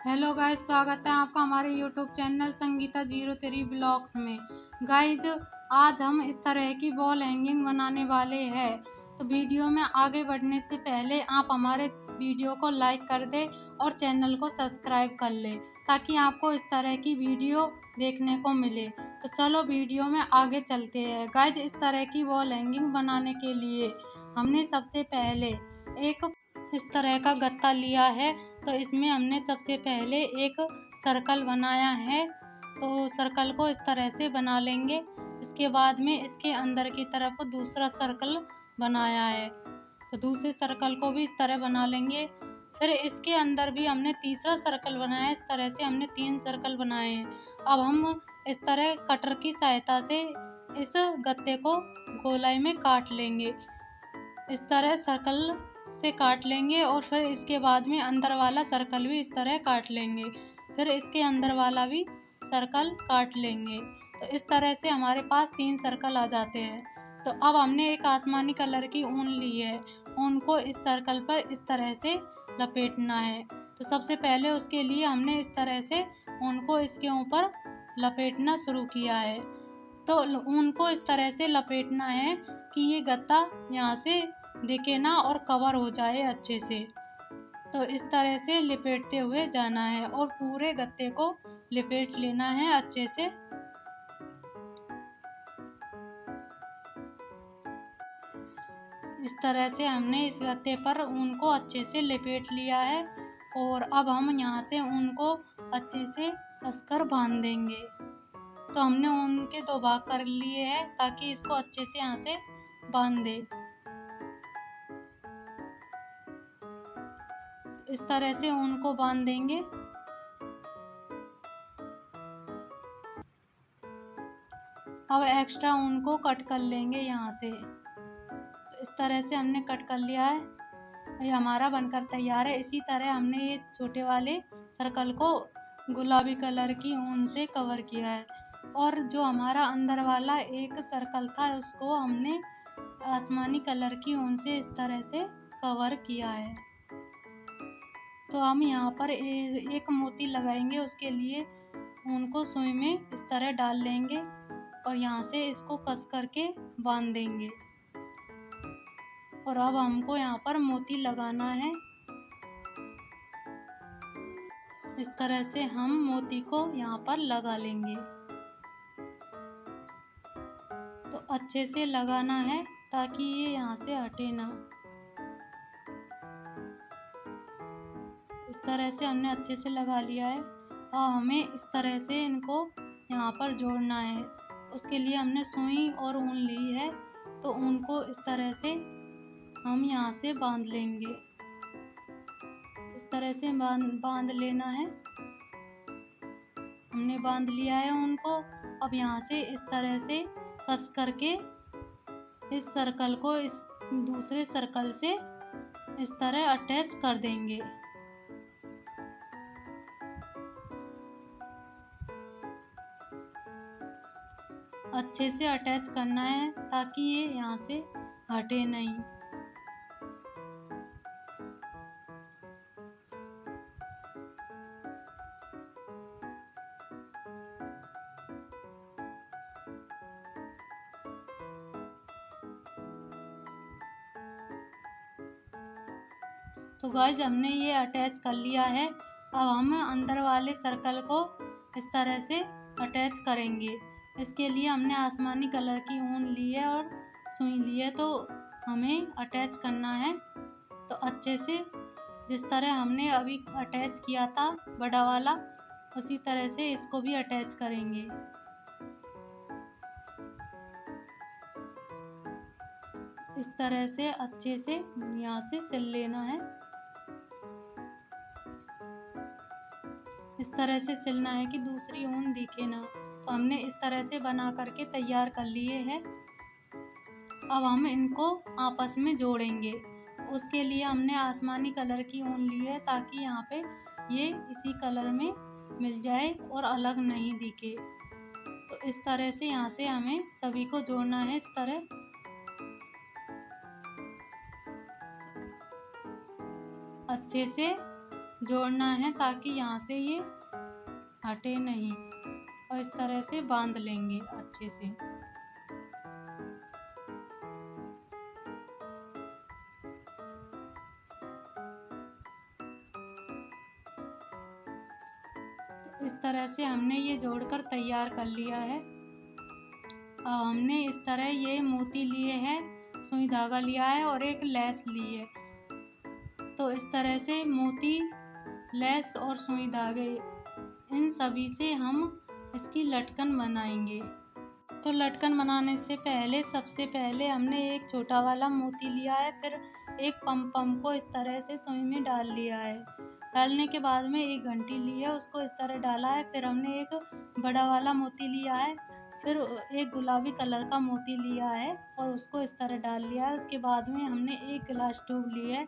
Hello guys, स्वागत है आपका हमारे यूट्यूब चैनल संगीता 03 ब्लॉग्स में। गाइस, आज हम इस तरह की वॉल हैंगिंग बनाने वाले हैं। तो वीडियो में आगे बढ़ने से पहले आप हमारे वीडियो को लाइक कर दें और चैनल को सब्सक्राइब कर लें ताकि आपको इस तरह की वीडियो देखने को मिले। तो चलो वीडियो में आगे चलते हैं। गाइस, इस तरह की वॉल हैंगिंग बनाने के लिए हमने सबसे पहले एक इस तरह का गत्ता लिया है। तो इसमें हमने सबसे पहले एक सर्कल बनाया है। तो सर्कल को इस तरह से बना लेंगे। इसके बाद में इसके अंदर की तरफ दूसरा सर्कल बनाया है, तो दूसरे सर्कल को भी इस तरह बना लेंगे। फिर इसके अंदर भी हमने तीसरा सर्कल बनाया है। इस तरह से हमने 3 सर्कल बनाए हैं। अब हम इस तरह कटर की सहायता से इस गत्ते को गोलाई में काट लेंगे। इस तरह सर्कल से काट लेंगे और फिर इसके बाद में अंदर वाला सर्कल भी इस तरह काट लेंगे। फिर इसके अंदर वाला भी सर्कल काट लेंगे। तो इस तरह से हमारे पास 3 सर्कल आ जाते हैं। तो अब हमने एक आसमानी कलर की ऊन ली है। ऊन को इस सर्कल पर इस तरह से लपेटना है। तो सबसे पहले उसके लिए हमने इस तरह से ऊन को इसके ऊपर लपेटना शुरू किया है। तो ऊन को इस तरह से लपेटना है कि ये गत्ता यहाँ से दिखे ना और कवर हो जाए अच्छे से। तो इस तरह से लपेटते हुए जाना है और पूरे गत्ते को लपेट लेना है अच्छे से। इस तरह से हमने इस गत्ते पर ऊन को अच्छे से लपेट लिया है और अब हम यहाँ से ऊन को अच्छे से कसकर बांध देंगे। तो हमने ऊन के 2 भाग कर लिए हैं ताकि इसको अच्छे से यहाँ से बांध दे। इस तरह से ऊन को बांध देंगे। अब एक्स्ट्रा ऊन को कट कर लेंगे यहाँ से। तो इस तरह से हमने कट कर लिया है। ये हमारा बनकर तैयार है। इसी तरह हमने ये छोटे वाले सर्कल को गुलाबी कलर की ऊन से कवर किया है और जो हमारा अंदर वाला एक सर्कल था उसको हमने आसमानी कलर की ऊन से इस तरह से कवर किया है। तो हम यहाँ पर एक मोती लगाएंगे। उसके लिए ऊन को सुई में इस तरह डाल लेंगे और यहाँ से इसको कस करके बांध देंगे। और अब हमको यहाँ पर मोती लगाना है। इस तरह से हम मोती को यहाँ पर लगा लेंगे। तो अच्छे से लगाना है ताकि ये यहाँ से हटे ना। इस तरह से हमने अच्छे से लगा लिया है और हमें इस तरह से इनको यहाँ पर जोड़ना है। उसके लिए हमने सुई और ऊन ली है। तो ऊन को इस तरह से हम यहाँ से बांध लेंगे। इस तरह से बांध लेना है। हमने बांध लिया है ऊन को। अब यहाँ से इस तरह से कस करके इस सर्कल को इस दूसरे सर्कल से इस तरह अटैच कर देंगे। अच्छे से अटैच करना है ताकि ये यहाँ से हटे नहीं। तो गाइस, हमने ये अटैच कर लिया है। अब हम अंदर वाले सर्कल को इस तरह से अटैच करेंगे। इसके लिए हमने आसमानी कलर की ऊन ली है और सुई ली है। तो हमें अटैच करना है। तो अच्छे से जिस तरह हमने अभी अटैच किया था बड़ा वाला, उसी तरह से इसको भी अटैच करेंगे। इस तरह से अच्छे से यहाँ से सिल लेना है। इस तरह से सिलना है कि दूसरी ऊन दिखे ना। तो हमने इस तरह से बना करके तैयार कर लिए हैं। अब हम इनको आपस में जोड़ेंगे। उसके लिए हमने आसमानी कलर की ऊन ली है ताकि यहाँ पे ये इसी कलर में मिल जाए और अलग नहीं दिखे। तो इस तरह से यहाँ से हमें सभी को जोड़ना है। इस तरह अच्छे से जोड़ना है ताकि यहाँ से ये हटे नहीं, और इस तरह से बांध लेंगे अच्छे से। इस तरह से हमने ये जोड़कर तैयार कर लिया है। हमने इस तरह ये मोती लिए हैं, सुई धागा लिया है और एक लेस ली है। तो इस तरह से मोती, लेस और सुई धागे, इन सभी से हम इसकी लटकन बनाएंगे। तो लटकन बनाने से पहले सबसे पहले हमने एक छोटा वाला मोती लिया है, फिर एक पम को इस तरह से सुई में डाल लिया है। डालने के बाद में एक घंटी ली है, उसको इस तरह डाला है। फिर हमने एक बड़ा वाला मोती लिया है, फिर एक गुलाबी कलर का मोती लिया है और उसको इस तरह डाल लिया है। उसके बाद में हमने एक ग्लास ट्यूब ली है,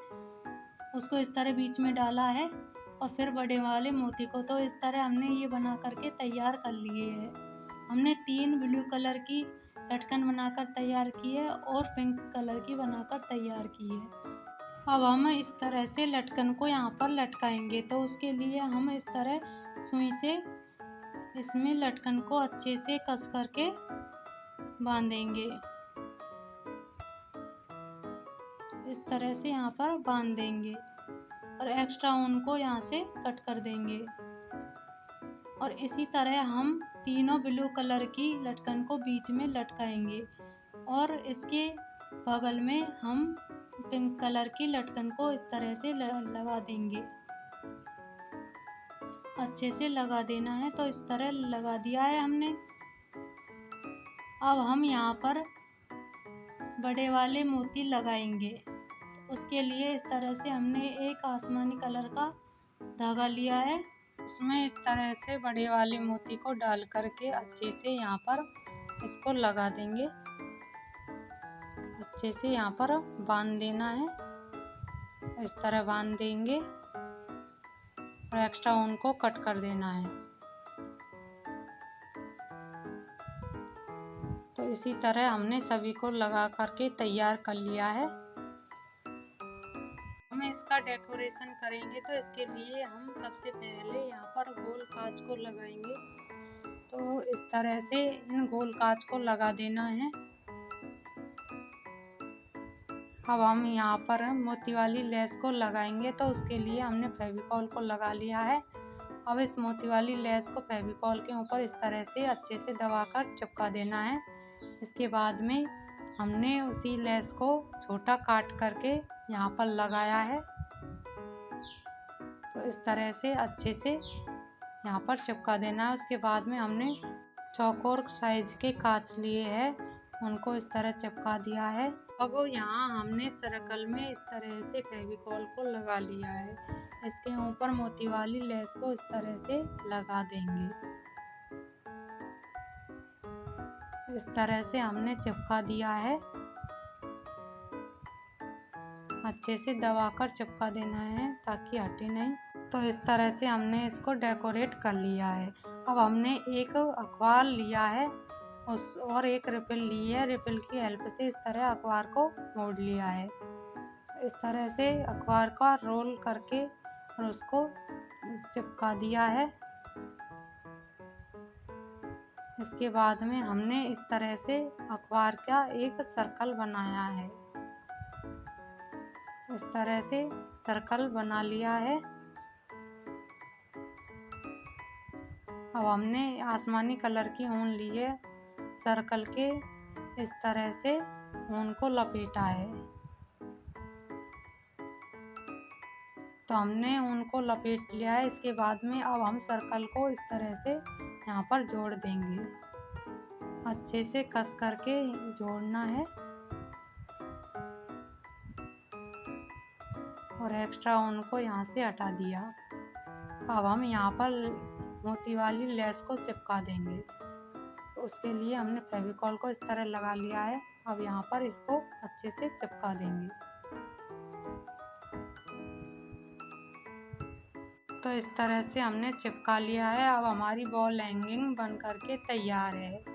उसको इस तरह बीच में डाला है और फिर बड़े वाले मोती को। तो इस तरह हमने ये बना करके तैयार कर लिए है। हमने 3 ब्लू कलर की लटकन बनाकर तैयार की है और पिंक कलर की बनाकर तैयार की है। अब हम इस तरह से लटकन को यहाँ पर लटकाएंगे। तो उसके लिए हम इस तरह सुई से इसमें लटकन को अच्छे से कस करके बांधेंगे। इस तरह से यहाँ पर बांध देंगे और एक्स्ट्रा ऊन को यहाँ से कट कर देंगे। और इसी तरह हम तीनों ब्लू कलर की लटकन को बीच में लटकाएंगे और इसके बगल में हम पिंक कलर की लटकन को इस तरह से लगा देंगे। अच्छे से लगा देना है। तो इस तरह लगा दिया है हमने। अब हम यहाँ पर बड़े वाले मोती लगाएंगे। उसके लिए इस तरह से हमने एक आसमानी कलर का धागा लिया है, उसमें इस तरह से बड़े वाले मोती को डाल करके अच्छे से यहाँ पर इसको लगा देंगे। अच्छे से यहाँ पर बांध देना है, इस तरह बांध देंगे और एक्स्ट्रा ऊन को कट कर देना है। तो इसी तरह हमने सभी को लगा करके तैयार कर लिया है। हम इसका डेकोरेशन करेंगे तो इसके लिए हम सबसे पहले यहाँ पर गोल कांच को लगाएंगे। तो इस तरह से इन गोल कांच को लगा देना है। अब हम यहाँ पर मोती वाली लेस को लगाएंगे। तो उसके लिए हमने फेविकॉल को लगा लिया है। अब इस मोती वाली लेस को फेविकॉल के ऊपर इस तरह से अच्छे से दबाकर चिपका देना है। इसके बाद में हमने उसी लेस को छोटा काट करके यहाँ पर लगाया है। तो इस तरह से अच्छे से यहाँ पर चिपका देना है। उसके बाद में हमने चौकोर साइज के कांच लिए हैं, उनको इस तरह चिपका दिया है। अब यहाँ हमने सर्कल में इस तरह से फेविकॉल को लगा लिया है। इसके ऊपर मोती वाली लेस को इस तरह से लगा देंगे। इस तरह से हमने चिपका दिया है। अच्छे से दबाकर चिपका देना है ताकि हटे नहीं। तो इस तरह से हमने इसको डेकोरेट कर लिया है। अब हमने एक अखबार लिया है और एक रिफिल ली है। रिफिल की हेल्प से इस तरह अखबार को मोड़ लिया है। इस तरह से अखबार का रोल करके और उसको चिपका दिया है। इसके बाद में हमने इस तरह से अखबार का एक सर्कल बनाया है। इस तरह से सर्कल बना लिया है। अब हमने आसमानी कलर की ऊन ली है, सर्कल के इस तरह से ऊन को लपेटा है। तो हमने ऊन को लपेट लिया है। इसके बाद में अब हम सर्कल को इस तरह से यहाँ पर जोड़ देंगे। अच्छे से कस करके जोड़ना है और एक्स्ट्रा ऊन को यहाँ से हटा दिया। अब हम यहाँ पर मोती वाली लेस को चिपका देंगे। तो उसके लिए हमने फेविकॉल को इस तरह लगा लिया है। अब यहाँ पर इसको अच्छे से चिपका देंगे। तो इस तरह से हमने चिपका लिया है। अब हमारी वॉल हैंगिंग बन करके तैयार है।